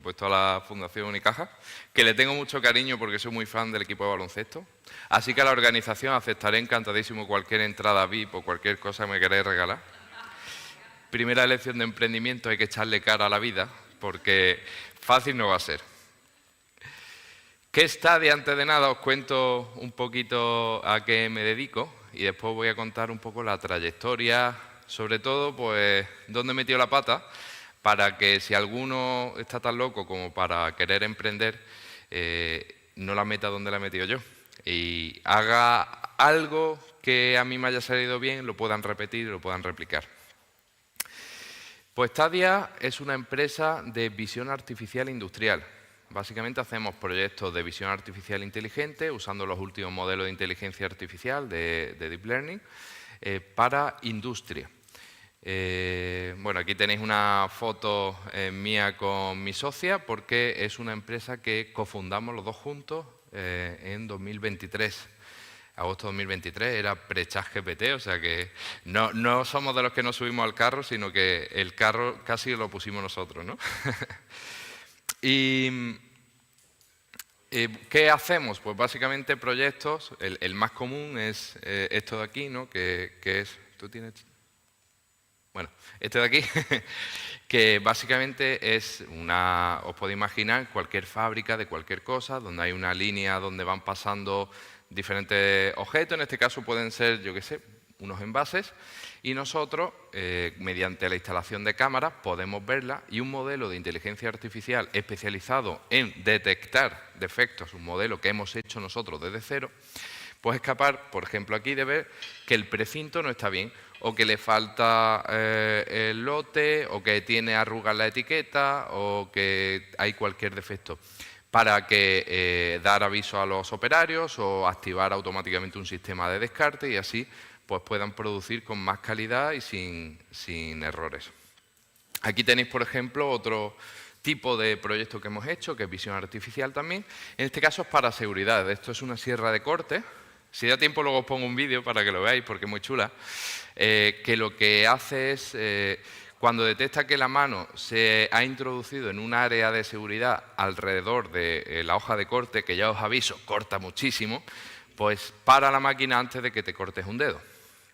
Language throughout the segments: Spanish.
puesto a la Fundación Unicaja, que le tengo mucho cariño porque soy muy fan del equipo de baloncesto. Así que a la organización aceptaré encantadísimo cualquier entrada VIP o cualquier cosa que me queráis regalar. Primera lección de emprendimiento, hay que echarle cara a la vida, porque fácil no va a ser. ¿Qué es Stadia? Antes de nada os cuento un poquito a qué me dedico y después voy a contar un poco la trayectoria, sobre todo pues dónde he metido la pata, para que si alguno está tan loco como para querer emprender, no la meta donde la he metido yo y haga algo que a mí me haya salido bien, lo puedan repetir y lo puedan replicar. Pues Stadia es una empresa de visión artificial industrial. Básicamente hacemos proyectos de visión artificial inteligente usando los últimos modelos de inteligencia artificial de Deep Learning para industria. Bueno, aquí tenéis una foto mía con mi socia porque es una empresa que cofundamos los dos juntos en 2023. Agosto de 2023, era pre-ChatGPT, o sea que no somos de los que nos subimos al carro, sino que el carro casi lo pusimos nosotros, ¿no? ¿Y qué hacemos? Pues básicamente proyectos, el más común es esto de aquí, ¿no? Que es... ¿Tú tienes...? Bueno, este de aquí, que básicamente es una... Os podéis imaginar cualquier fábrica de cualquier cosa, donde hay una línea donde van pasando diferentes objetos, en este caso pueden ser, yo qué sé, unos envases, y nosotros, mediante la instalación de cámaras, podemos verla y un modelo de inteligencia artificial especializado en detectar defectos, un modelo que hemos hecho nosotros desde cero, pues es capaz, por ejemplo, aquí de ver que el precinto no está bien, o que le falta el lote, o que tiene arrugas la etiqueta, o que hay cualquier defecto, para que dar aviso a los operarios o activar automáticamente un sistema de descarte y así pues puedan producir con más calidad y sin errores. Aquí tenéis, por ejemplo, otro tipo de proyecto que hemos hecho, que es visión artificial también. En este caso es para seguridad. Esto es una sierra de corte. Si da tiempo luego os pongo un vídeo para que lo veáis porque es muy chula. Que lo que hace es... Cuando detecta que la mano se ha introducido en un área de seguridad alrededor de la hoja de corte, que ya os aviso, corta muchísimo, pues para la máquina antes de que te cortes un dedo.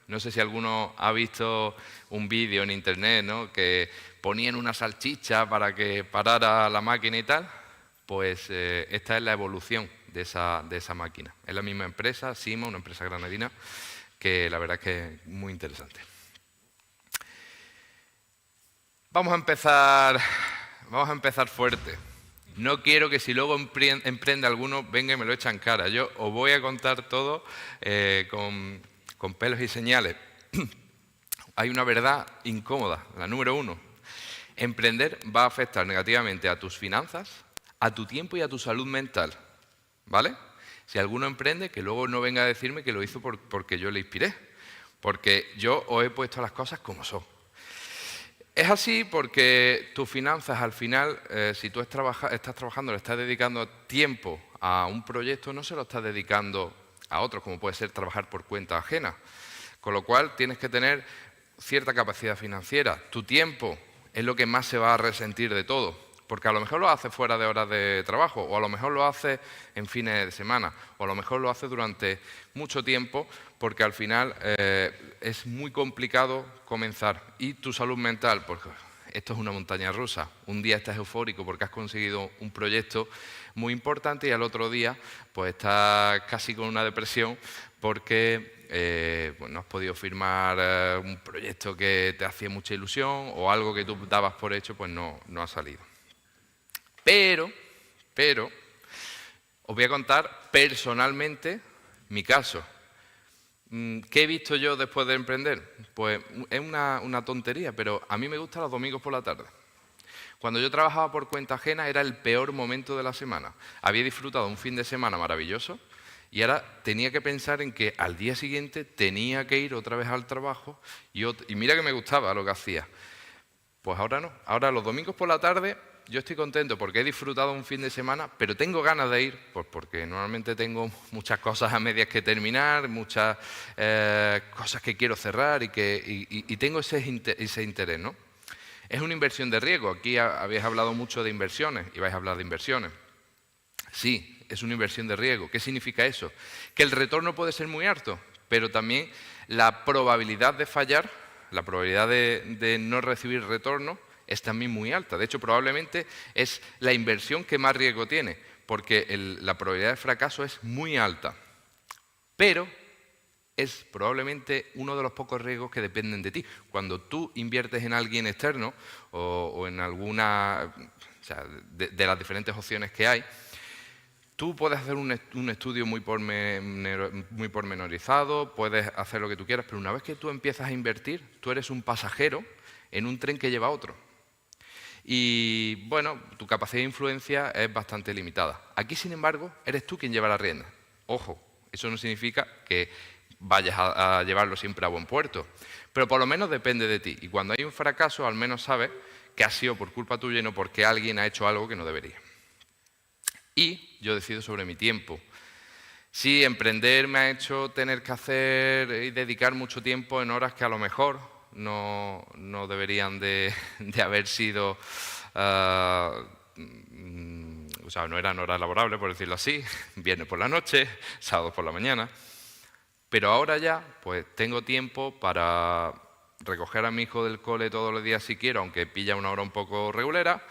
No sé si alguno ha visto un vídeo en internet, ¿no?, que ponían una salchicha para que parara la máquina y tal. Pues esta es la evolución de esa máquina. Es la misma empresa, Sima, una empresa granadina, que la verdad es que es muy interesante. Vamos a empezar fuerte. No quiero que si luego emprende alguno, venga y me lo echa en cara. Yo os voy a contar todo con pelos y señales. Hay una verdad incómoda, la número 1. Emprender va a afectar negativamente a tus finanzas, a tu tiempo y a tu salud mental. ¿Vale? Si alguno emprende, que luego no venga a decirme que lo hizo porque yo le inspiré. Porque yo os he puesto las cosas como son. Es así porque tus finanzas, al final, si tú estás trabajando, le estás dedicando tiempo a un proyecto, no se lo estás dedicando a otros, como puede ser trabajar por cuenta ajena. Con lo cual, tienes que tener cierta capacidad financiera. Tu tiempo es lo que más se va a resentir de todo, porque a lo mejor lo haces fuera de horas de trabajo, o a lo mejor lo haces en fines de semana, o a lo mejor lo haces durante mucho tiempo, porque al final es muy complicado comenzar. Y tu salud mental, porque esto es una montaña rusa. Un día estás eufórico porque has conseguido un proyecto muy importante y al otro día pues estás casi con una depresión porque no has podido firmar un proyecto que te hacía mucha ilusión o algo que tú dabas por hecho, pues no ha salido. Pero, os voy a contar personalmente mi caso. ¿Qué he visto yo después de emprender? Pues es una tontería, pero a mí me gustan los domingos por la tarde. Cuando yo trabajaba por cuenta ajena era el peor momento de la semana. Había disfrutado un fin de semana maravilloso y ahora tenía que pensar en que al día siguiente tenía que ir otra vez al trabajo y mira que me gustaba lo que hacía. Pues ahora no. Ahora los domingos por la tarde yo estoy contento porque he disfrutado un fin de semana, pero tengo ganas de ir, pues porque normalmente tengo muchas cosas a medias que terminar, muchas cosas que quiero cerrar y tengo ese interés, ¿no? Es una inversión de riesgo. Aquí habéis hablado mucho de inversiones y vais a hablar de inversiones. Sí, es una inversión de riesgo. ¿Qué significa eso? Que el retorno puede ser muy alto, pero también la probabilidad de fallar, la probabilidad de no recibir retorno es también muy alta. De hecho, probablemente es la inversión que más riesgo tiene, porque la probabilidad de fracaso es muy alta. Pero es probablemente uno de los pocos riesgos que dependen de ti. Cuando tú inviertes en alguien externo o en alguna, o sea, de las diferentes opciones que hay, tú puedes hacer un estudio muy pormenorizado, puedes hacer lo que tú quieras, pero una vez que tú empiezas a invertir, tú eres un pasajero en un tren que lleva a otro. Y, bueno, tu capacidad de influencia es bastante limitada. Aquí, sin embargo, eres tú quien lleva la rienda. Ojo, eso no significa que vayas a llevarlo siempre a buen puerto, pero por lo menos depende de ti. Y cuando hay un fracaso, al menos sabes que ha sido por culpa tuya y no porque alguien ha hecho algo que no debería. Y yo decido sobre mi tiempo. Sí, emprender me ha hecho tener que hacer y dedicar mucho tiempo en horas que a lo mejor no deberían de haber sido, o sea, no eran horas laborables, por decirlo así, viernes por la noche, sábados por la mañana. Pero ahora ya, pues tengo tiempo para recoger a mi hijo del cole todos los días si quiero, aunque pilla una hora un poco regulera,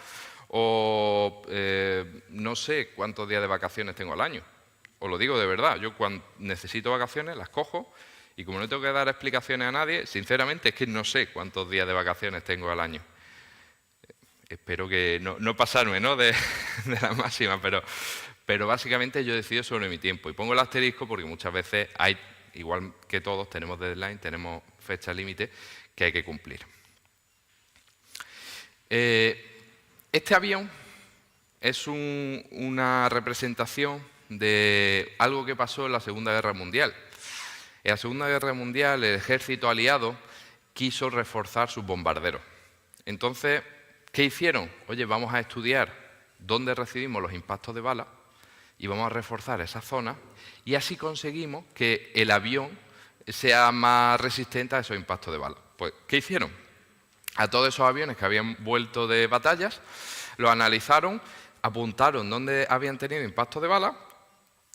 o no sé cuántos días de vacaciones tengo al año. Os lo digo de verdad, yo cuando necesito vacaciones las cojo y como no tengo que dar explicaciones a nadie, sinceramente es que no sé cuántos días de vacaciones tengo al año. Espero que no pasarme, ¿no? de la máxima, pero básicamente yo decido sobre mi tiempo. Y pongo el asterisco porque muchas veces hay, igual que todos, tenemos deadline, tenemos fecha límite que hay que cumplir. Este avión es una representación de algo que pasó en la Segunda Guerra Mundial. En la Segunda Guerra Mundial el ejército aliado quiso reforzar sus bombarderos. Entonces, ¿qué hicieron? Oye, vamos a estudiar dónde recibimos los impactos de bala y vamos a reforzar esa zona y así conseguimos que el avión sea más resistente a esos impactos de bala. Pues, ¿qué hicieron? A todos esos aviones que habían vuelto de batallas, los analizaron, apuntaron dónde habían tenido impactos de bala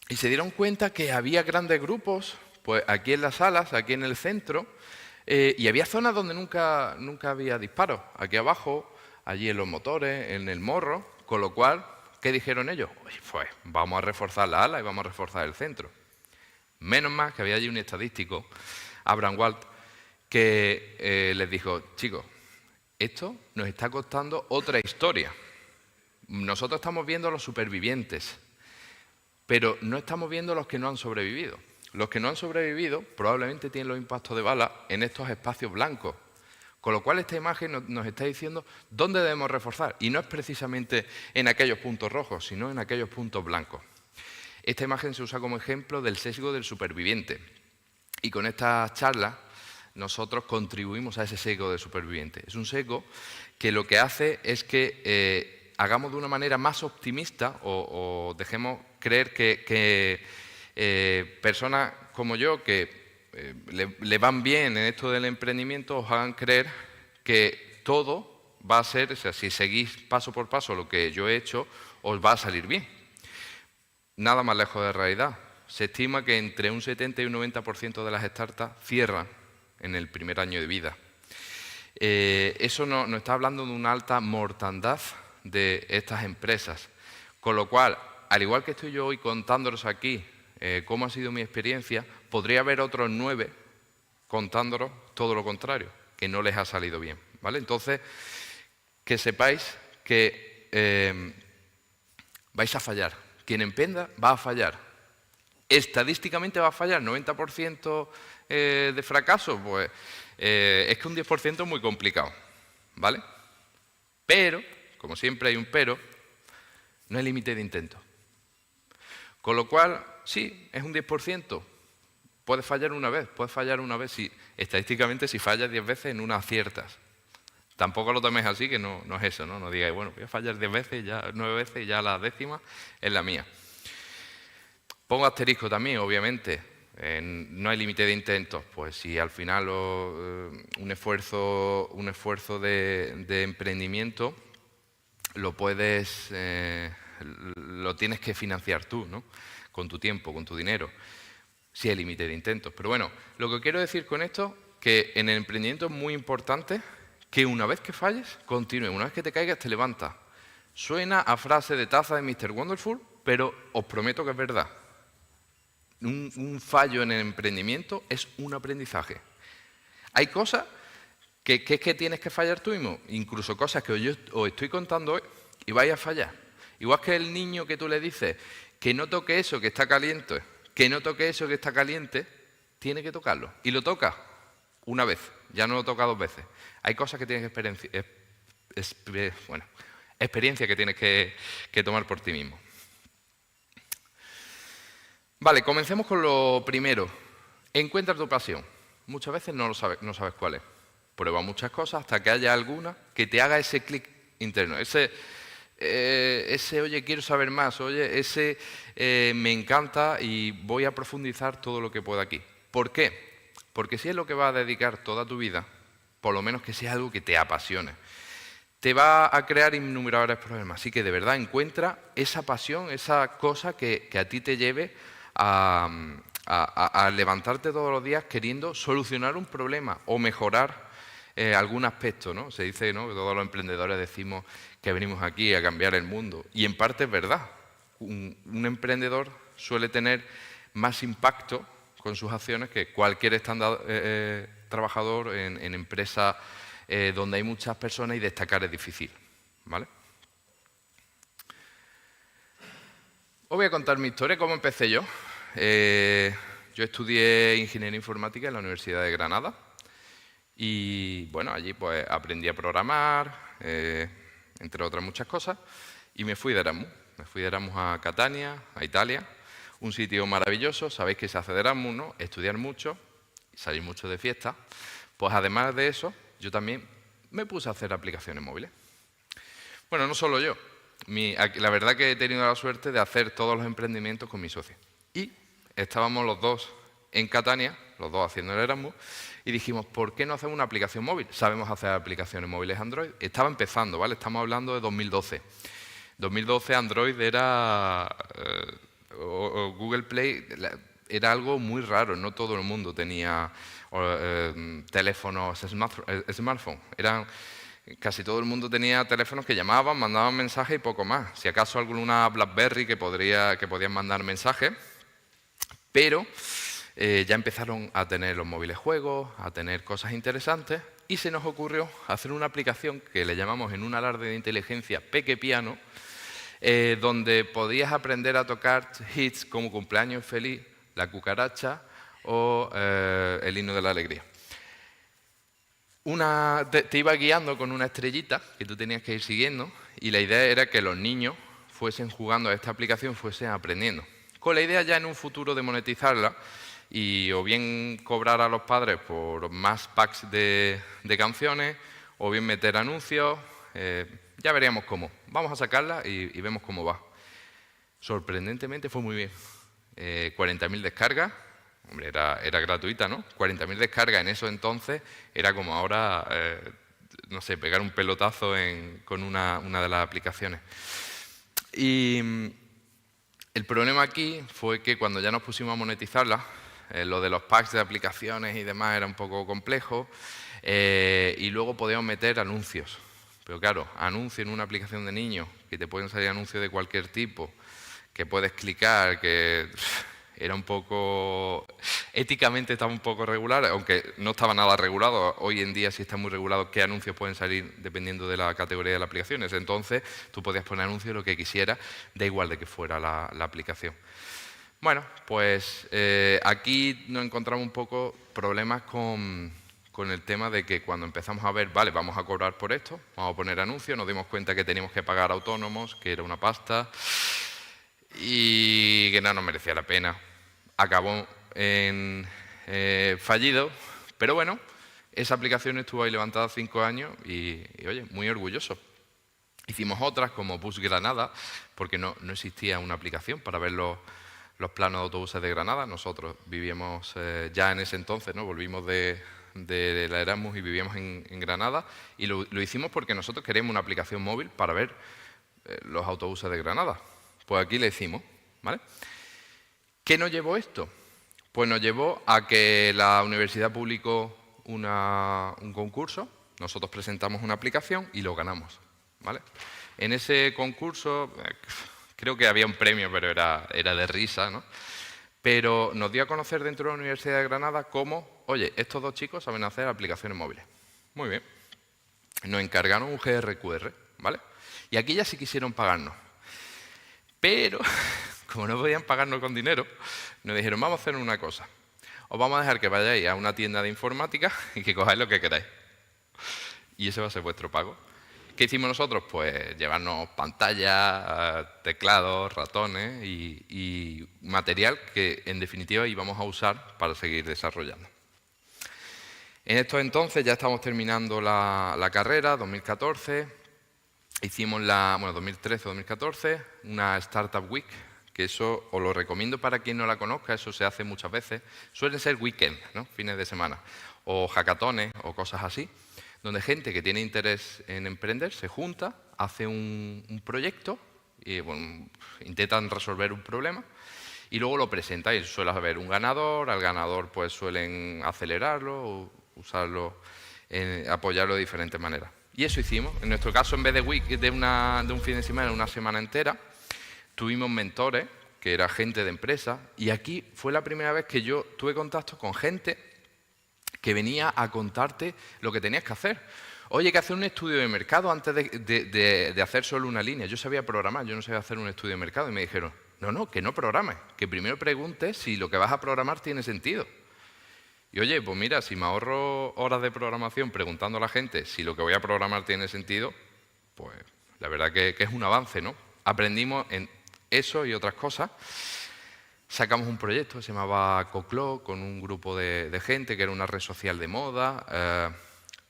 y se dieron cuenta que había grandes grupos, pues aquí en las alas, aquí en el centro, y había zonas donde nunca había disparos. Aquí abajo, allí en los motores, en el morro, con lo cual, ¿qué dijeron ellos? Pues vamos a reforzar la ala y vamos a reforzar el centro. Menos mal que había allí un estadístico, Abraham Walt, que les dijo, chicos, esto nos está costando otra historia. Nosotros estamos viendo a los supervivientes, pero no estamos viendo a los que no han sobrevivido. Los que no han sobrevivido probablemente tienen los impactos de bala en estos espacios blancos. Con lo cual esta imagen nos está diciendo dónde debemos reforzar. Y no es precisamente en aquellos puntos rojos, sino en aquellos puntos blancos. Esta imagen se usa como ejemplo del sesgo del superviviente. Y con estas charlas nosotros contribuimos a ese sesgo del superviviente. Es un sesgo que lo que hace es que hagamos de una manera más optimista o dejemos creer que personas como yo que le van bien en esto del emprendimiento os hagan creer que todo va a ser, o sea, si seguís paso por paso lo que yo he hecho, os va a salir bien. Nada más lejos de la realidad. Se estima que entre un 70 y un 90% de las startups cierran en el primer año de vida. Eso nos está hablando de una alta mortandad de estas empresas. Con lo cual, al igual que estoy yo hoy contándolos aquí cómo ha sido mi experiencia, podría haber otros 9 contándolos todo lo contrario, que no les ha salido bien, ¿vale? Entonces, que sepáis que vais a fallar. Quien emprenda va a fallar. Estadísticamente va a fallar, 90% de fracaso, pues es que un 10% es muy complicado, ¿vale? Pero, como siempre hay un pero, no hay límite de intento. Con lo cual, sí, es un 10%. Puedes fallar una vez. Si, estadísticamente, si fallas 10 veces, en una aciertas. Tampoco lo toméis así, que no es eso, ¿no? No digáis, bueno, voy a fallar 10 veces, ya 9 veces, y ya la 10ª es la mía. Pongo asterisco también, obviamente. no hay límite de intentos. Pues si al final un esfuerzo de emprendimiento lo tienes que financiar tú, ¿no? Con tu tiempo, con tu dinero. Sí hay límite de intentos. Pero bueno, lo que quiero decir con esto, que en el emprendimiento es muy importante que una vez que falles, continúe. Una vez que te caigas, te levantas. Suena a frase de taza de Mr. Wonderful, pero os prometo que es verdad. Un fallo en el emprendimiento es un aprendizaje. Hay cosas que tienes que fallar tú mismo, incluso cosas que yo os estoy contando hoy y vais a fallar. Igual que el niño que tú le dices que no toque eso que está caliente, tiene que tocarlo. Y lo toca una vez, ya no lo toca dos veces. Hay cosas que tienes experiencia que tienes que tomar por ti mismo. Vale, comencemos con lo primero. Encuentra tu pasión. Muchas veces no sabes cuál es. Prueba muchas cosas hasta que haya alguna que te haga ese clic interno. Ese, oye, quiero saber más, oye, me encanta y voy a profundizar todo lo que pueda aquí. ¿Por qué? Porque si es lo que vas a dedicar toda tu vida, por lo menos que sea algo que te apasione, te va a crear innumerables problemas. Así que de verdad encuentra esa pasión, esa cosa que a ti te lleve a levantarte todos los días queriendo solucionar un problema o mejorar algún aspecto, ¿no? Se dice, ¿no?, que todos los emprendedores decimos que venimos aquí a cambiar el mundo. Y en parte es verdad. Un emprendedor suele tener más impacto con sus acciones que cualquier trabajador en empresas donde hay muchas personas y destacar es difícil, ¿vale? Os voy a contar mi historia, cómo empecé yo. Yo estudié Ingeniería Informática en la Universidad de Granada y, bueno, allí pues aprendí a programar, entre otras muchas cosas, y me fui de Erasmus. Me fui de Erasmus a Catania, a Italia, un sitio maravilloso. Sabéis que se hace de Erasmus, ¿no? Estudiar mucho, salir mucho de fiesta. Pues además de eso, yo también me puse a hacer aplicaciones móviles. Bueno, no solo yo. La verdad que he tenido la suerte de hacer todos los emprendimientos con mi socio. Y estábamos los dos en Catania, los dos haciendo el Erasmus, y dijimos, ¿por qué no hacemos una aplicación móvil? Sabemos hacer aplicaciones móviles Android. Estaba empezando, ¿vale? Estamos hablando de 2012. 2012 Android era... o Google Play era algo muy raro. No todo el mundo tenía teléfonos smartphone. Casi todo el mundo tenía teléfonos que llamaban, mandaban mensajes y poco más. Si acaso alguna BlackBerry que podían mandar mensajes, pero ya empezaron a tener los móviles juegos, a tener cosas interesantes, y se nos ocurrió hacer una aplicación que le llamamos en un alarde de inteligencia Peque Piano, donde podías aprender a tocar hits como Cumpleaños Feliz, La Cucaracha o El Himno de la Alegría. Te iba guiando con una estrellita que tú tenías que ir siguiendo, y la idea era que los niños fuesen jugando a esta aplicación, fuesen aprendiendo. Con la idea ya en un futuro de monetizarla y o bien cobrar a los padres por más packs de canciones, o bien meter anuncios, ya veríamos cómo. Vamos a sacarla y vemos cómo va. Sorprendentemente fue muy bien. 40.000 descargas. Hombre, era gratuita, ¿no? 40.000 descargas en eso entonces era como ahora, no sé, pegar un pelotazo con una de las aplicaciones. Y el problema aquí fue que cuando ya nos pusimos a monetizarla, lo de los packs de aplicaciones y demás era un poco complejo, y luego podíamos meter anuncios. Pero claro, anuncios en una aplicación de niños, que te pueden salir anuncios de cualquier tipo, que puedes clicar, que... Era un poco... Éticamente estaba un poco regular, aunque no estaba nada regulado. Hoy en día sí está muy regulado qué anuncios pueden salir dependiendo de la categoría de las aplicaciones. Entonces, tú podías poner anuncios lo que quisieras, da igual de que fuera la aplicación. Bueno, pues aquí nos encontramos un poco problemas con el tema de que cuando empezamos a ver, vale, vamos a cobrar por esto, vamos a poner anuncios, nos dimos cuenta que teníamos que pagar autónomos, que era una pasta, y que no nos merecía la pena. Acabó en fallido, pero bueno, esa aplicación estuvo ahí levantada 5 años y oye, muy orgulloso. Hicimos otras como Bus Granada, porque no existía una aplicación para ver los planos de autobuses de Granada. Nosotros vivíamos ya en ese entonces, ¿no? Volvimos de la Erasmus y vivíamos en Granada, y lo hicimos porque nosotros queríamos una aplicación móvil para ver los autobuses de Granada. Pues aquí le hicimos, ¿vale? ¿Qué nos llevó esto? Pues nos llevó a que la universidad publicó un concurso, nosotros presentamos una aplicación y lo ganamos, ¿vale? En ese concurso creo que había un premio, pero era de risa, ¿no? Pero nos dio a conocer dentro de la Universidad de Granada cómo, oye, estos dos chicos saben hacer aplicaciones móviles. Muy bien. Nos encargaron un GRQR, ¿vale? Y aquí ya sí quisieron pagarnos. Pero, como no podían pagarnos con dinero, nos dijeron, vamos a hacer una cosa. Os vamos a dejar que vayáis a una tienda de informática y que cojáis lo que queráis. Y ese va a ser vuestro pago. ¿Qué hicimos nosotros? Pues llevarnos pantallas, teclados, ratones y material que en definitiva íbamos a usar para seguir desarrollando. En estos entonces ya estamos terminando la carrera, 2014, hicimos 2013-2014, una Startup Week, que eso os lo recomiendo para quien no la conozca, eso se hace muchas veces, suelen ser weekends, ¿no? Fines de semana, o hackatones o cosas así, donde gente que tiene interés en emprender se junta, hace un proyecto, y, bueno, intentan resolver un problema y luego lo presenta y suele haber un ganador, al ganador pues suelen acelerarlo o usarlo, apoyarlo de diferentes maneras. Y eso hicimos. En nuestro caso, en vez de un fin de semana, una semana entera, tuvimos mentores, que era gente de empresa, y aquí fue la primera vez que yo tuve contacto con gente que venía a contarte lo que tenías que hacer. Oye, que hacer un estudio de mercado antes de hacer solo una línea. Yo sabía programar, yo no sabía hacer un estudio de mercado. Y me dijeron, no, que no programes, que primero preguntes si lo que vas a programar tiene sentido. Y oye, pues mira, si me ahorro horas de programación preguntando a la gente si lo que voy a programar tiene sentido, pues la verdad que es un avance, ¿no? Aprendimos en eso y otras cosas. Sacamos un proyecto que se llamaba Coclo, con un grupo de gente, que era una red social de moda.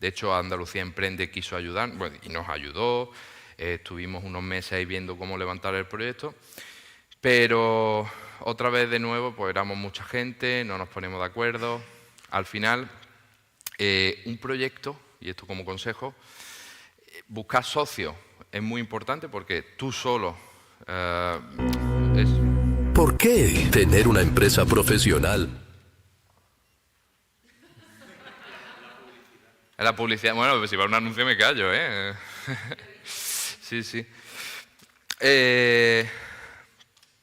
De hecho, Andalucía Emprende quiso ayudar, bueno, y nos ayudó. Estuvimos unos meses ahí viendo cómo levantar el proyecto. Pero otra vez de nuevo, pues éramos mucha gente, no nos ponemos de acuerdo. Al final, un proyecto, y esto como consejo, buscar socios es muy importante porque tú solo ¿Por qué tener una empresa profesional? La publicidad, bueno, pues si va a un anuncio me callo, ¿eh? Sí, sí.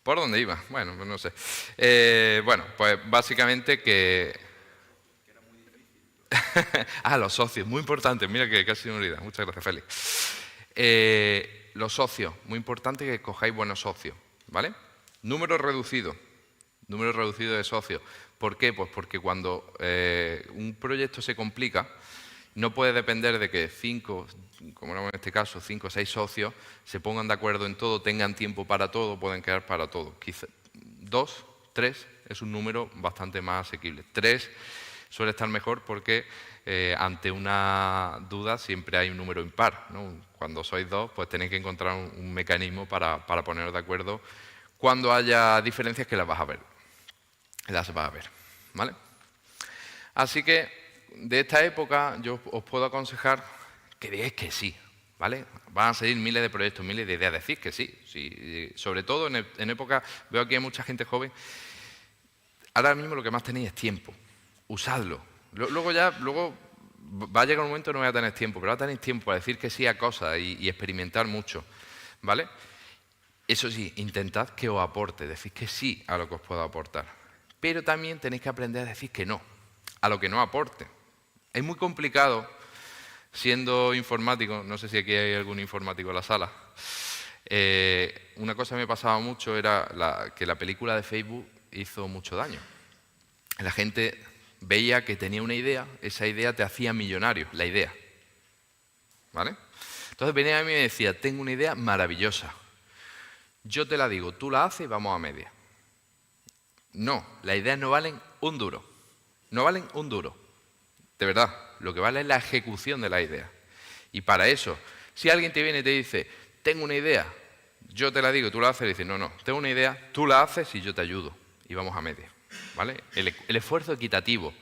¿Por dónde iba? Bueno, pues no sé. Bueno, pues básicamente que... los socios, muy importante. Mira que casi me olvida. Muchas gracias, Félix. Los socios, muy importante que cojáis buenos socios, ¿vale? Número reducido de socios. ¿Por qué? Pues porque cuando un proyecto se complica, no puede depender de que 5, como en este caso, 5 o 6 socios se pongan de acuerdo en todo, tengan tiempo para todo, pueden quedar para todo. Quizá 2, 3 es un número bastante más asequible. 3 suele estar mejor porque ante una duda siempre hay un número impar, ¿no? Cuando sois 2, pues tenéis que encontrar un mecanismo para poneros de acuerdo. Cuando haya diferencias, que las vas a ver. ¿Vale? Así que, de esta época, yo os puedo aconsejar que digáis que sí, ¿vale? Van a salir miles de proyectos, miles de ideas. Decís que sí. Sobre todo en época, veo aquí a mucha gente joven. Ahora mismo lo que más tenéis es tiempo. Usadlo. Luego va a llegar un momento que no voy a tener tiempo, pero ahora tenéis tiempo para decir que sí a cosas y experimentar mucho, ¿vale? Eso sí, intentad que os aporte, decid que sí a lo que os puedo aportar. Pero también tenéis que aprender a decir que no, a lo que no aporte. Es muy complicado, siendo informático, no sé si aquí hay algún informático en la sala, una cosa que me pasaba mucho era que la película de Facebook hizo mucho daño. La gente veía que tenía una idea, esa idea te hacía millonario, la idea. ¿Vale? Entonces venía a mí y me decía, tengo una idea maravillosa. Yo te la digo, tú la haces y vamos a media. No, las ideas no valen un duro. No valen un duro. De verdad, lo que vale es la ejecución de la idea. Y para eso, si alguien te viene y te dice, tengo una idea, yo te la digo, tú la haces, y dices, no, tengo una idea, tú la haces y yo te ayudo. y vamos a media, ¿vale? El esfuerzo equitativo.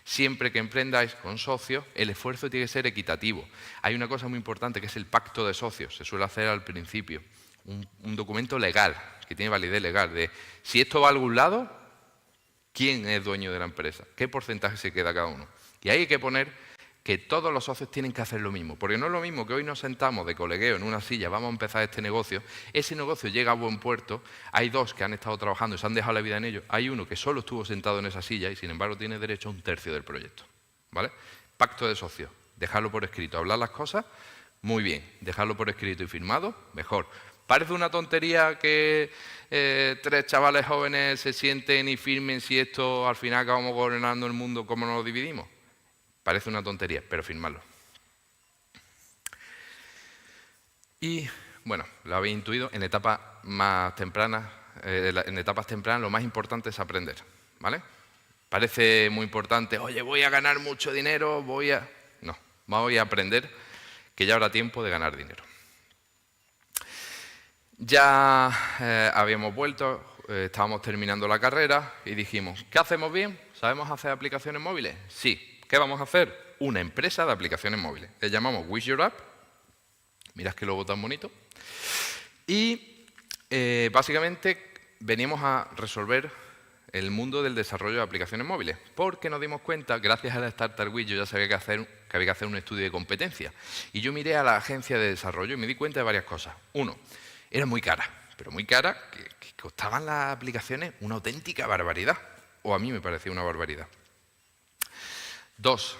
Siempre que emprendáis con socios, el esfuerzo tiene que ser equitativo. Hay una cosa muy importante que es el pacto de socios, se suele hacer al principio. Un documento legal, que tiene validez legal, de si esto va a algún lado, ¿quién es dueño de la empresa? ¿Qué porcentaje se queda cada uno? Y ahí hay que poner que todos los socios tienen que hacer lo mismo, porque no es lo mismo que hoy nos sentamos de colegueo en una silla, vamos a empezar este negocio, ese negocio llega a buen puerto, hay dos que han estado trabajando y se han dejado la vida en ello, hay uno que solo estuvo sentado en esa silla y sin embargo tiene derecho a un tercio del proyecto, ¿vale? Pacto de socios, dejarlo por escrito, hablar las cosas, muy bien, dejarlo por escrito y firmado, mejor. Parece una tontería que 3 chavales jóvenes se sienten y firmen si esto al final acabamos gobernando el mundo, ¿cómo nos lo dividimos? Parece una tontería, pero firmarlo. Y, bueno, lo habéis intuido, en etapas más tempranas, lo más importante es aprender, ¿vale? Parece muy importante, oye, voy a ganar mucho dinero, No, voy a aprender que ya habrá tiempo de ganar dinero. Ya habíamos vuelto, estábamos terminando la carrera y dijimos, ¿qué hacemos bien? ¿Sabemos hacer aplicaciones móviles? Sí. ¿Qué vamos a hacer? Una empresa de aplicaciones móviles. Le llamamos Wish Your App. Mirad qué logo tan bonito. Y básicamente veníamos a resolver el mundo del desarrollo de aplicaciones móviles, porque nos dimos cuenta, gracias a la Startup Week, yo ya sabía que había que hacer un estudio de competencia. Y yo miré a la agencia de desarrollo y me di cuenta de varias cosas. Uno, era muy cara, pero muy cara, que costaban las aplicaciones una auténtica barbaridad. O a mí me parecía una barbaridad. Dos,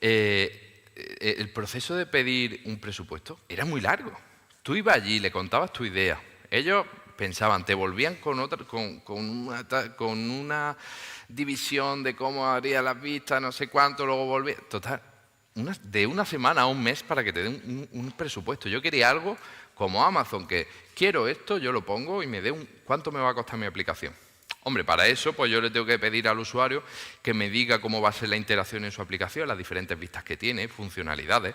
el proceso de pedir un presupuesto era muy largo. Tú ibas allí, le contabas tu idea. Ellos pensaban, te volvían con una división de cómo haría las vistas, no sé cuánto, luego volvían. Total, de una semana a un mes para que te den un presupuesto. Yo quería algo como Amazon, que quiero esto, yo lo pongo y me dé ¿cuánto me va a costar mi aplicación? Hombre, para eso pues yo le tengo que pedir al usuario que me diga cómo va a ser la interacción en su aplicación, las diferentes vistas que tiene, funcionalidades.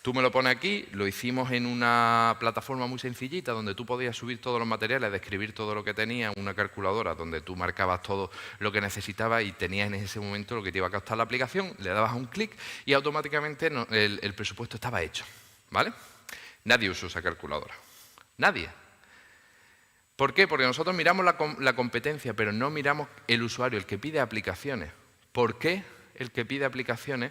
Tú me lo pones aquí, lo hicimos en una plataforma muy sencillita donde tú podías subir todos los materiales, describir todo lo que tenía, una calculadora donde tú marcabas todo lo que necesitabas y tenías en ese momento lo que te iba a costar la aplicación, le dabas un clic y automáticamente el presupuesto estaba hecho, ¿vale? Nadie usó esa calculadora, nadie. ¿Por qué? Porque nosotros miramos la competencia, pero no miramos el usuario, el que pide aplicaciones. ¿Por qué el que pide aplicaciones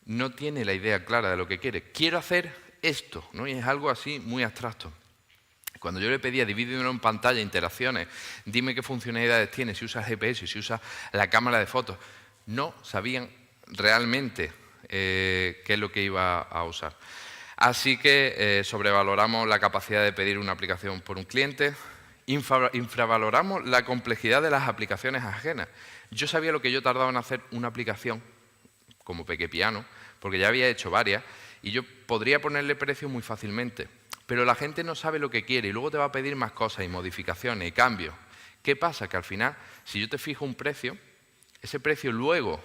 no tiene la idea clara de lo que quiere? Quiero hacer esto, ¿no? Y es algo así muy abstracto. Cuando yo le pedía, divídelo en pantalla, interacciones, dime qué funcionalidades tiene, si usa GPS, si usa la cámara de fotos, no sabían realmente qué es lo que iba a usar. Así que sobrevaloramos la capacidad de pedir una aplicación por un cliente, infravaloramos la complejidad de las aplicaciones ajenas. Yo sabía lo que yo tardaba en hacer una aplicación, como Pequepiano, porque ya había hecho varias, y yo podría ponerle precio muy fácilmente. Pero la gente no sabe lo que quiere y luego te va a pedir más cosas y modificaciones y cambios. ¿Qué pasa? Que al final, si yo te fijo un precio, ese precio luego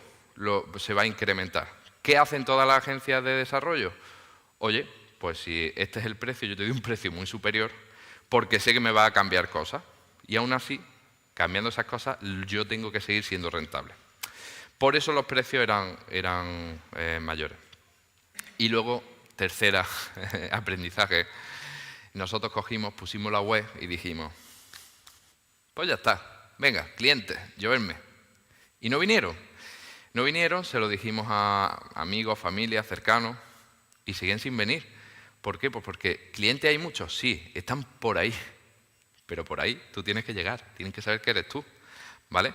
se va a incrementar. ¿Qué hacen todas las agencias de desarrollo? Oye, pues si este es el precio, yo te doy un precio muy superior porque sé que me va a cambiar cosas. Y aún así, cambiando esas cosas, yo tengo que seguir siendo rentable. Por eso los precios eran mayores. Y luego, tercera aprendizaje, nosotros cogimos, pusimos la web y dijimos, pues ya está, venga, clientes, lloverme. Y no vinieron. No vinieron, se lo dijimos a amigos, familia, cercanos, y siguen sin venir. ¿Por qué? Pues porque clientes hay muchos, sí, están por ahí. Pero por ahí tú tienes que llegar, tienen que saber que eres tú, ¿vale?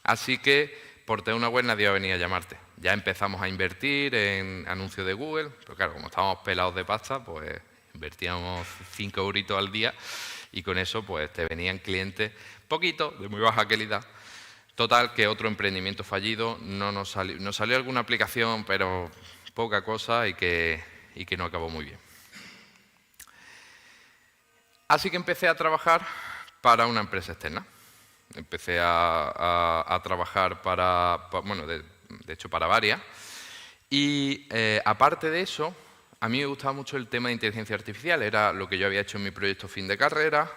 Así que por tener una web nadie va a venir a llamarte. Ya empezamos a invertir en anuncios de Google, pero claro, como estábamos pelados de pasta, pues invertíamos 5 euritos al día y con eso pues te venían clientes poquito, de muy baja calidad. Total, que otro emprendimiento fallido, nos salió alguna aplicación, pero poca cosa y que no acabó muy bien. Así que empecé a trabajar para una empresa externa. Empecé a trabajar de hecho para varias. Y aparte de eso, a mí me gustaba mucho el tema de inteligencia artificial. Era lo que yo había hecho en mi proyecto fin de carrera.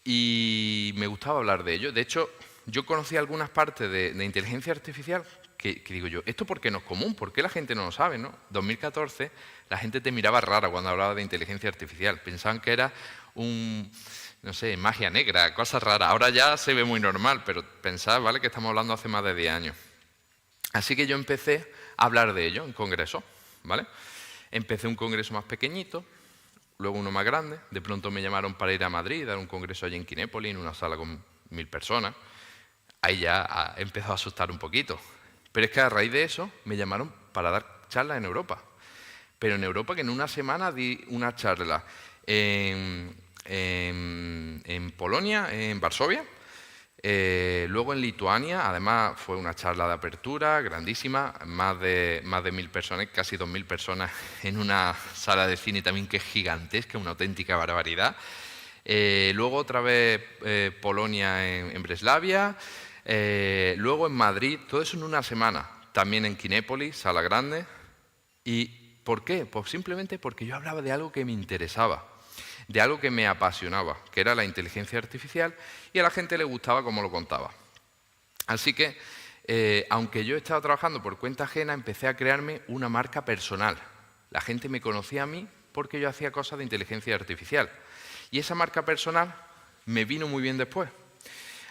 y me gustaba hablar de ello. De hecho, yo conocí algunas partes de inteligencia artificial que digo yo, ¿esto por qué no es común? ¿Por qué la gente no lo sabe, no? 2014, la gente te miraba rara cuando hablaba de inteligencia artificial. Pensaban que era no sé, magia negra, cosas raras. Ahora ya se ve muy normal, pero pensad, ¿vale?, que estamos hablando hace más de 10 años. Así que yo empecé a hablar de ello en congresos, ¿vale? Empecé un congreso más pequeñito, luego uno más grande. De pronto me llamaron para ir a Madrid, a dar un congreso allí en Kinépolis, en una sala con 1000 personas. Ahí ya empezó a asustar un poquito. Pero es que a raíz de eso me llamaron para dar charlas en Europa. Pero en Europa, que en una semana di una charla en Polonia, en Varsovia, luego en Lituania, además fue una charla de apertura grandísima, más de 1000 personas, casi 2000 personas en una sala de cine también que es gigantesca, una auténtica barbaridad. Luego otra vez Polonia en Breslavia, luego en Madrid, todo eso en una semana, también en Kinépolis, sala grande. ¿Y por qué? Pues simplemente porque yo hablaba de algo que me interesaba, de algo que me apasionaba, que era la inteligencia artificial, y a la gente le gustaba cómo lo contaba. Así que, aunque yo estaba trabajando por cuenta ajena, empecé a crearme una marca personal. La gente me conocía a mí porque yo hacía cosas de inteligencia artificial. Y esa marca personal me vino muy bien después.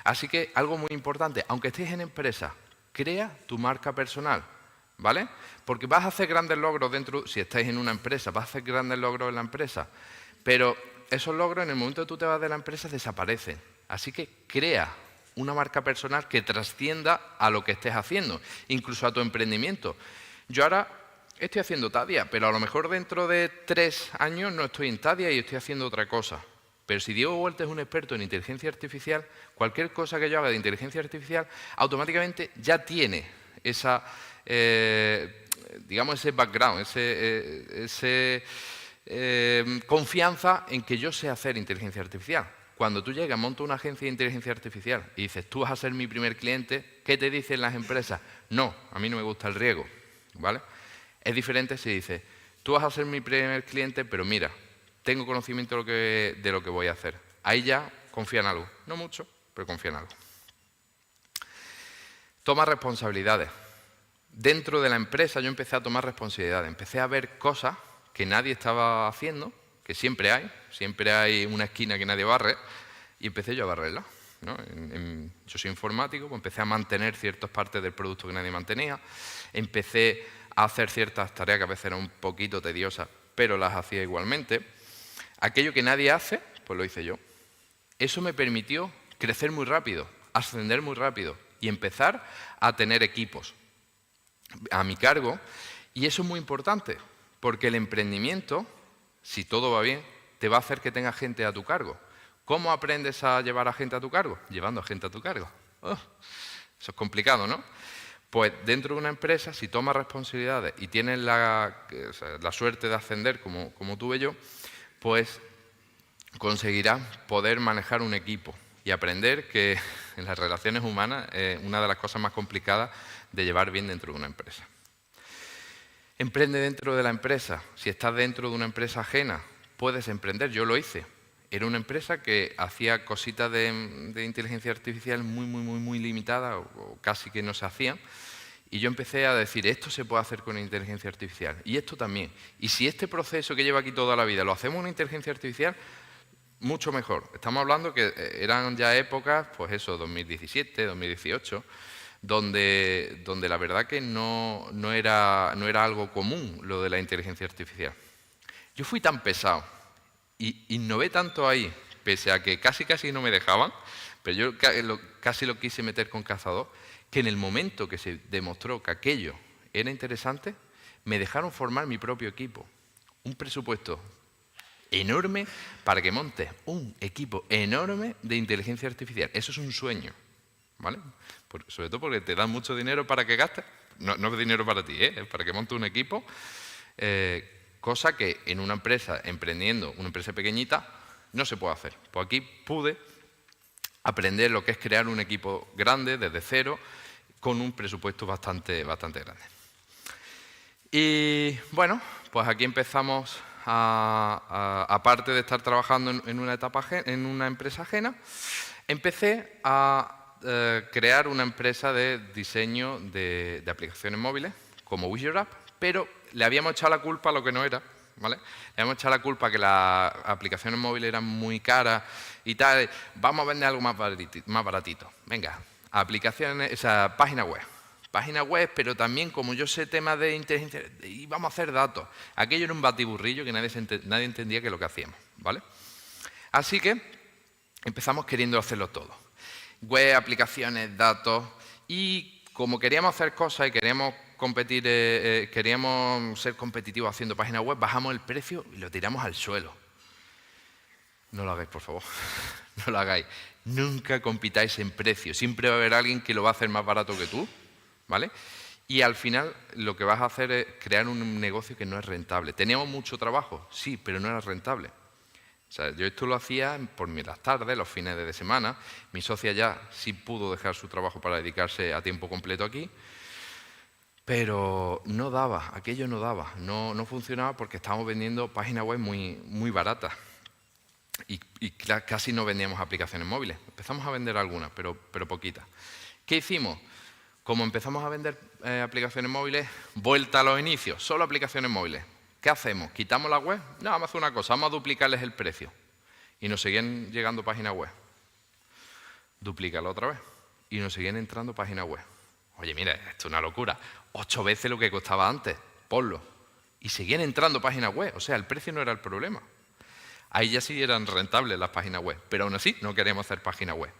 Así que algo muy importante, aunque estés en empresa, crea tu marca personal, ¿vale? Porque vas a hacer grandes logros dentro, si estáis en una empresa, vas a hacer grandes logros en la empresa, pero esos logros en el momento que tú te vas de la empresa desaparecen. Así que crea una marca personal que trascienda a lo que estés haciendo, incluso a tu emprendimiento. Yo ahora estoy haciendo Tadia, pero a lo mejor dentro de 3 años no estoy en Tadia y estoy haciendo otra cosa. Pero si Diego Huerta es un experto en inteligencia artificial, cualquier cosa que yo haga de inteligencia artificial, automáticamente ya tiene esa, digamos, ese background, esa confianza en que yo sé hacer inteligencia artificial. Cuando tú llegas, montas una agencia de inteligencia artificial y dices, tú vas a ser mi primer cliente, ¿qué te dicen las empresas? No, a mí no me gusta el riesgo, ¿vale? Es diferente si dices, tú vas a ser mi primer cliente, pero mira, tengo conocimiento de lo que voy a hacer. Ahí ya confía en algo. No mucho, pero confía en algo. Toma responsabilidades. Dentro de la empresa yo empecé a tomar responsabilidades. Empecé a ver cosas que nadie estaba haciendo, que siempre hay una esquina que nadie barre, y empecé yo a barrerla, ¿no? Yo soy informático, pues empecé a mantener ciertas partes del producto que nadie mantenía, empecé a hacer ciertas tareas que a veces eran un poquito tediosas, pero las hacía igualmente. Aquello que nadie hace, pues lo hice yo. Eso me permitió crecer muy rápido, ascender muy rápido y empezar a tener equipos a mi cargo. Y eso es muy importante, porque el emprendimiento, si todo va bien, te va a hacer que tengas gente a tu cargo. ¿Cómo aprendes a llevar a gente a tu cargo? Llevando a gente a tu cargo. Eso es complicado, ¿no? Pues dentro de una empresa, si tomas responsabilidades y tienes la suerte de ascender como tuve yo, pues conseguirás poder manejar un equipo y aprender que en las relaciones humanas es una de las cosas más complicadas de llevar bien dentro de una empresa. Emprende dentro de la empresa. Si estás dentro de una empresa ajena, puedes emprender. Yo lo hice. Era una empresa que hacía cositas de inteligencia artificial muy limitadas o casi que no se hacían. Y yo empecé a decir, esto se puede hacer con inteligencia artificial, y esto también. Y si este proceso que lleva aquí toda la vida lo hacemos con inteligencia artificial, mucho mejor. Estamos hablando que eran ya épocas, pues eso, 2017, 2018, donde la verdad que no era algo común lo de la inteligencia artificial. Yo fui tan pesado y innové tanto ahí, pese a que casi no me dejaban, pero yo casi lo quise meter con cazador, que en el momento que se demostró que aquello era interesante, me dejaron formar mi propio equipo. Un presupuesto enorme para que montes un equipo enorme de inteligencia artificial. Eso es un sueño, ¿vale? Sobre todo porque te dan mucho dinero para que gastes. No es dinero para ti, es para que montes un equipo. Cosa que en una empresa, emprendiendo, una empresa pequeñita, no se puede hacer. Pues aquí pude aprender lo que es crear un equipo grande desde cero con un presupuesto bastante grande. Y bueno, pues aquí empezamos aparte de estar trabajando en una empresa ajena, empecé a crear una empresa de diseño de aplicaciones móviles, como Wish Your App, pero le habíamos echado la culpa a lo que no era, ¿vale? Le habíamos echado la culpa a que las aplicaciones móviles eran muy caras y tal. Vamos a vender algo más baratito. Venga, aplicaciones, esa página web. Página web, pero también, como yo sé temas de inteligencia, y vamos a hacer datos. Aquello era un batiburrillo que nadie entendía que es lo que hacíamos, ¿vale? Así que empezamos queriendo hacerlo todo. Web, aplicaciones, datos, y como queríamos hacer cosas y queríamos competir, queríamos ser competitivos haciendo páginas web, bajamos el precio y lo tiramos al suelo. No lo hagáis, por favor. No lo hagáis. Nunca compitáis en precio. Siempre va a haber alguien que lo va a hacer más barato que tú, ¿vale? Y al final lo que vas a hacer es crear un negocio que no es rentable. ¿Teníamos mucho trabajo? Sí, pero no era rentable. O sea, yo esto lo hacía por las tardes, los fines de semana. Mi socia ya sí pudo dejar su trabajo para dedicarse a tiempo completo aquí. Pero no daba, aquello no daba, no funcionaba porque estábamos vendiendo páginas web muy baratas y casi no vendíamos aplicaciones móviles. Empezamos a vender algunas, pero poquitas. ¿Qué hicimos? Como empezamos a vender aplicaciones móviles, vuelta a los inicios, solo aplicaciones móviles. ¿Qué hacemos? ¿Quitamos la web? No, vamos a hacer una cosa, vamos a duplicarles el precio. Y nos seguían llegando páginas web. Duplícalo otra vez. Y nos seguían entrando páginas web. Oye, mira, esto es una locura. 8 veces lo que costaba antes, ponlo. Y seguían entrando páginas web, o sea, el precio no era el problema. Ahí ya sí eran rentables las páginas web, pero aún así no queríamos hacer páginas web.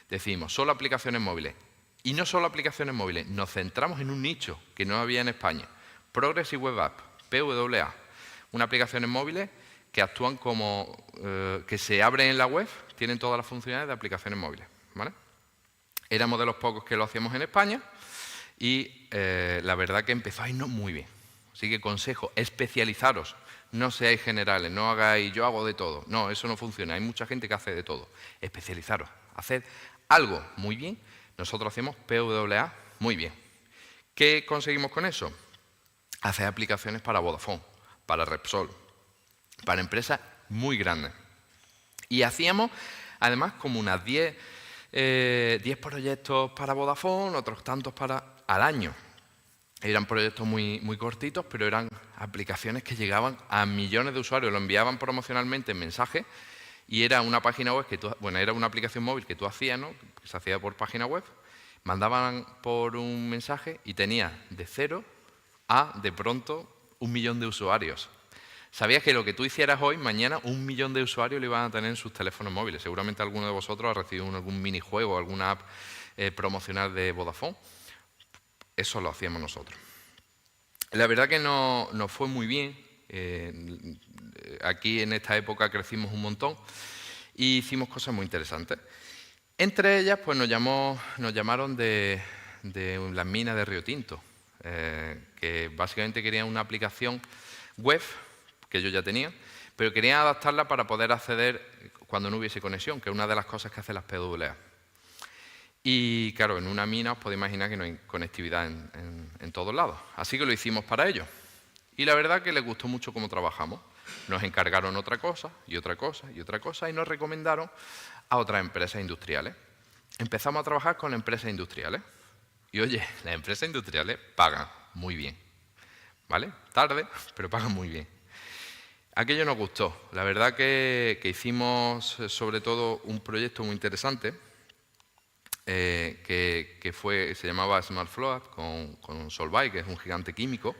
Decidimos, solo aplicaciones móviles. Y no solo aplicaciones móviles, nos centramos en un nicho que no había en España. Progressive Web App, PWA. Unas aplicaciones móviles que actúan como, que se abren en la web, tienen todas las funcionalidades de aplicaciones móviles, ¿vale? Éramos de los pocos que lo hacíamos en España y la verdad que empezó a irnos muy bien. Así que consejo, especializaros, no seáis generales, no hagáis yo hago de todo. No, eso no funciona, hay mucha gente que hace de todo. Especializaros, haced algo muy bien. Nosotros hacemos PWA muy bien. ¿Qué conseguimos con eso? Hacer aplicaciones para Vodafone, para Repsol, para empresas muy grandes. Y hacíamos además como unas 10 proyectos para Vodafone, otros tantos al año. Eran proyectos muy cortitos, pero eran aplicaciones que llegaban a millones de usuarios. Lo enviaban promocionalmente en mensajes y era una página web era una aplicación móvil que tú hacías, ¿no? Que se hacía por página web. Mandaban por un mensaje y tenía de 0 a, de pronto, 1 millón de usuarios. ¿Sabías que lo que tú hicieras hoy, mañana 1 millón de usuarios lo iban a tener en sus teléfonos móviles? Seguramente alguno de vosotros ha recibido algún minijuego, alguna app promocional de Vodafone. Eso lo hacíamos nosotros. La verdad que nos fue muy bien. Aquí en esta época crecimos un montón y hicimos cosas muy interesantes. Entre ellas, pues nos llamaron de las minas de Río Tinto, que básicamente querían una aplicación web que ellos ya tenían, pero querían adaptarla para poder acceder cuando no hubiese conexión, que es una de las cosas que hacen las PWA. Y claro, en una mina os podéis imaginar que no hay conectividad en todos lados. Así que lo hicimos para ellos. Y la verdad que les gustó mucho cómo trabajamos. Nos encargaron otra cosa, y otra cosa, y otra cosa, y nos recomendaron a otras empresas industriales. Empezamos a trabajar con empresas industriales. Y oye, las empresas industriales pagan muy bien. ¿Vale? Tarde, pero pagan muy bien. Aquello nos gustó. La verdad que hicimos sobre todo un proyecto muy interesante se llamaba Smart Float con Solvay, que es un gigante químico,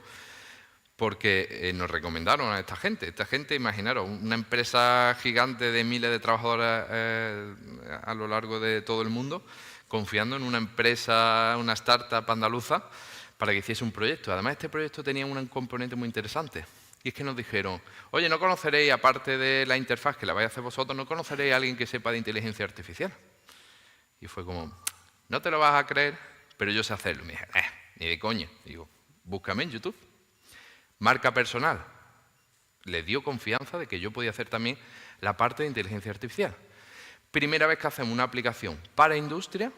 porque nos recomendaron a esta gente. Esta gente, imaginaros, una empresa gigante de miles de trabajadores a lo largo de todo el mundo, confiando en una empresa, una startup andaluza, para que hiciese un proyecto. Además, este proyecto tenía un componente muy interesante. Y es que nos dijeron, oye, ¿no conoceréis, aparte de la interfaz que la vais a hacer vosotros, no conoceréis a alguien que sepa de inteligencia artificial? Y fue como, no te lo vas a creer, pero yo sé hacerlo. Y me dije, ni de coña. Digo, búscame en YouTube. Marca personal. Le dio confianza de que yo podía hacer también la parte de inteligencia artificial. Primera vez que hacemos una aplicación para industria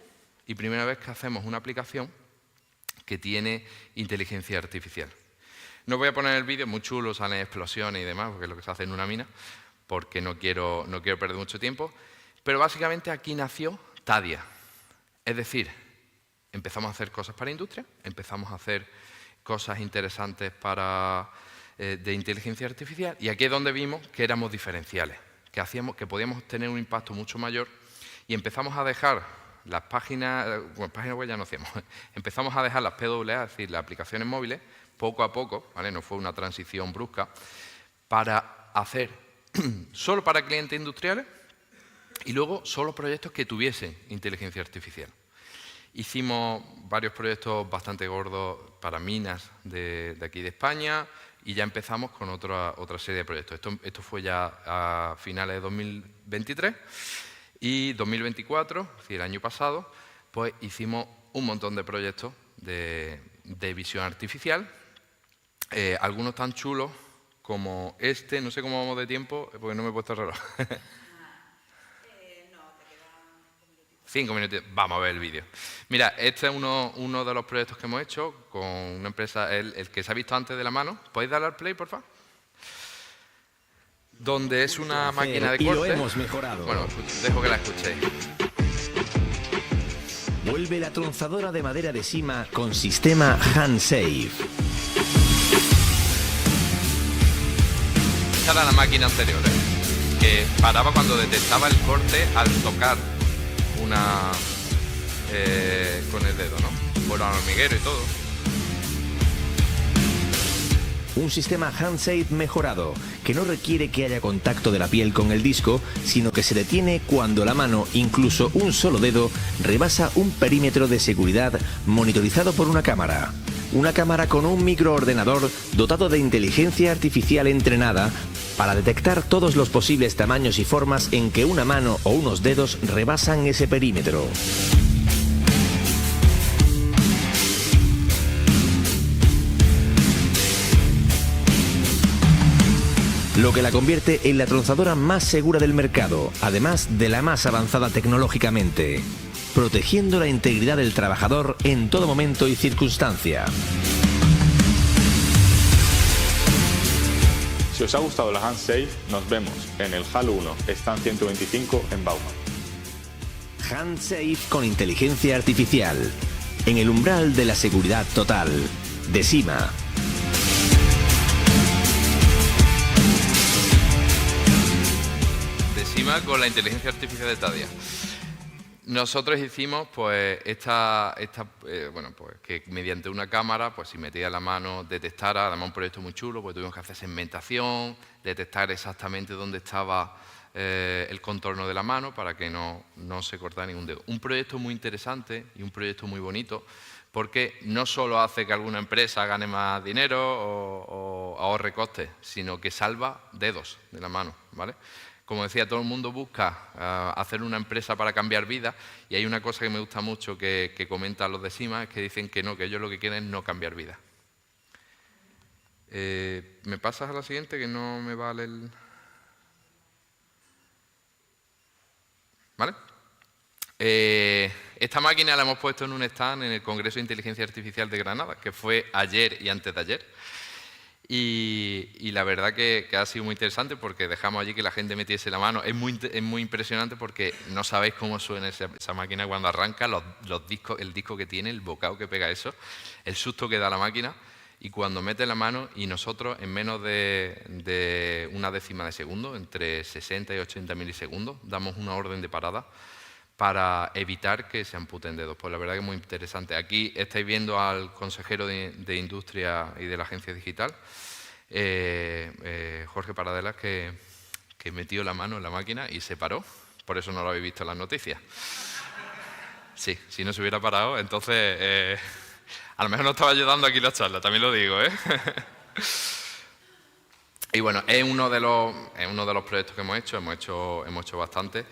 y primera vez que hacemos una aplicación que tiene inteligencia artificial. No voy a poner el vídeo, muy chulo, salen explosiones y demás, porque es lo que se hace en una mina, porque no quiero perder mucho tiempo. Pero básicamente aquí nació Tadia. Es decir, empezamos a hacer cosas para industria, empezamos a hacer cosas interesantes de inteligencia artificial, y aquí es donde vimos que éramos diferenciales, que podíamos tener un impacto mucho mayor, y empezamos a dejar las páginas web ya no hacíamos, empezamos a dejar las PWA, es decir, las aplicaciones móviles, poco a poco, ¿vale? No fue una transición brusca, para hacer solo para clientes industriales y luego solo proyectos que tuviesen inteligencia artificial. Hicimos varios proyectos bastante gordos para minas de aquí de España y ya empezamos con otra serie de proyectos. Esto fue ya a finales de 2023 y 2024, es decir, el año pasado, pues hicimos un montón de proyectos de visión artificial. Algunos tan chulos como este, no sé cómo vamos de tiempo, porque no me he puesto el reloj. 5 minutos. Vamos a ver el vídeo. Mira, este es uno de los proyectos que hemos hecho con una empresa, el que se ha visto antes de la mano. ¿Podéis darle al play, por favor? Donde es una máquina de corte. Y lo hemos mejorado. Bueno, dejo que la escuchéis. Vuelve la tronzadora de madera de Sima con sistema HandSafe. Esta era la máquina anterior, que paraba cuando detectaba el corte al tocar con el dedo, ¿no? Por el hormiguero y todo. Un sistema HandSafe mejorado, que no requiere que haya contacto de la piel con el disco, sino que se detiene cuando la mano, incluso un solo dedo, rebasa un perímetro de seguridad monitorizado por una cámara. Una cámara con un microordenador dotado de inteligencia artificial entrenada para detectar todos los posibles tamaños y formas en que una mano o unos dedos rebasan ese perímetro. Lo que la convierte en la tronzadora más segura del mercado, además de la más avanzada tecnológicamente, protegiendo la integridad del trabajador en todo momento y circunstancia. Si os ha gustado la HandSafe, nos vemos en el Hall 1, stand 125 en Bauman. HandSafe con inteligencia artificial, en el umbral de la seguridad total, de Sima. De Sima con la inteligencia artificial de Tadia. Nosotros hicimos pues bueno, pues que mediante una cámara, pues si metía la mano, detectara, además un proyecto muy chulo, pues tuvimos que hacer segmentación, detectar exactamente dónde estaba el contorno de la mano para que no se cortara ningún dedo. Un proyecto muy interesante y un proyecto muy bonito, porque no solo hace que alguna empresa gane más dinero o ahorre costes, sino que salva dedos de la mano, ¿vale? Como decía, todo el mundo busca hacer una empresa para cambiar vidas, y hay una cosa que me gusta mucho que comentan los de Sima, es que dicen que no, que ellos lo que quieren es no cambiar vidas. ¿Me pasas a la siguiente? Que no me vale el... ¿Vale? Esta máquina la hemos puesto en un stand en el Congreso de Inteligencia Artificial de Granada, que fue ayer y antes de ayer. Y la verdad que ha sido muy interesante porque dejamos allí que la gente metiese la mano. Es muy impresionante porque no sabéis cómo suena esa máquina cuando arranca, el disco que tiene, el bocado que pega eso, el susto que da la máquina, y cuando mete la mano, y nosotros en menos de una décima de segundo, entre 60 y 80 milisegundos, damos una orden de parada para evitar que se amputen dedos. Pues la verdad que es muy interesante. Aquí estáis viendo al consejero de Industria y de la Agencia Digital, Jorge Paradelas, que metió la mano en la máquina y se paró. Por eso no lo habéis visto en las noticias. Sí, si no se hubiera parado, entonces a lo mejor no estaba ayudando aquí la charla, también lo digo, ¿eh? Y bueno, es uno de los proyectos que hemos hecho bastante.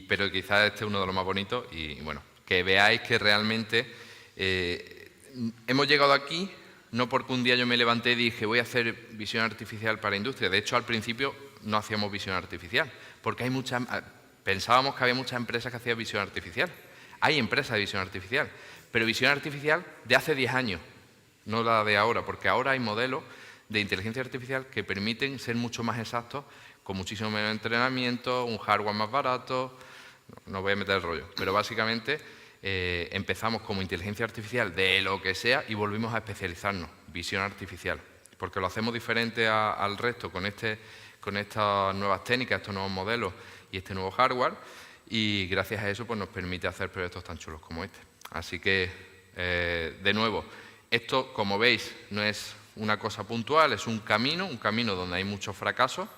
Pero quizás este es uno de los más bonitos y bueno, que veáis que realmente hemos llegado aquí no porque un día yo me levanté y dije voy a hacer visión artificial para industria. De hecho, al principio no hacíamos visión artificial, porque pensábamos que había muchas empresas que hacían visión artificial. Hay empresas de visión artificial, pero visión artificial de hace 10 años. no la de ahora, porque ahora hay modelos de inteligencia artificial que permiten ser mucho más exactos, con muchísimo menos entrenamiento, un hardware más barato. No voy a meter el rollo, pero básicamente empezamos como inteligencia artificial de lo que sea y volvimos a especializarnos, visión artificial, porque lo hacemos diferente al resto con estas nuevas técnicas, estos nuevos modelos y este nuevo hardware, y gracias a eso pues, nos permite hacer proyectos tan chulos como este. Así que, de nuevo, esto, como veis, no es una cosa puntual, es un camino donde hay muchos fracasos.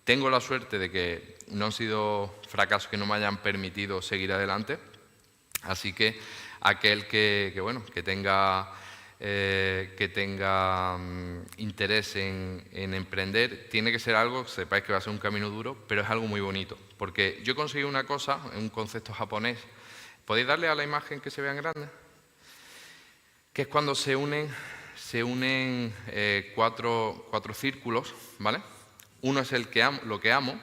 Tengo la suerte de que no han sido fracasos que no me hayan permitido seguir adelante, así que aquel que tenga interés en emprender, tiene que ser algo, sepáis que va a ser un camino duro, pero es algo muy bonito, porque yo conseguí una cosa, un concepto japonés. ¿Podéis darle a la imagen que se vean grandes? Que es cuando se unen cuatro círculos, ¿vale? Uno es lo que amo,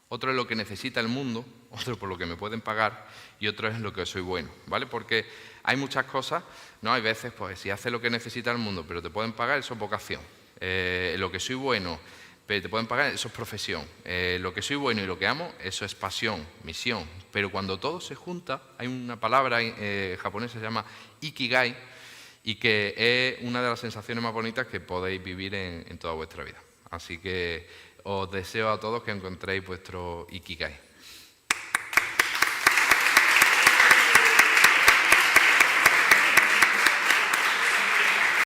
otro es lo que necesita el mundo, otro por lo que me pueden pagar y otro es lo que soy bueno, ¿vale? Porque hay muchas cosas, ¿no? Hay veces, pues, si haces lo que necesita el mundo pero te pueden pagar, eso es vocación. Lo que soy bueno, pero te pueden pagar, eso es profesión. Lo que soy bueno y lo que amo, eso es pasión, misión. Pero cuando todo se junta, hay una palabra japonesa que se llama ikigai y que es una de las sensaciones más bonitas que podéis vivir en toda vuestra vida. Así que os deseo a todos que encontréis vuestro ikigai.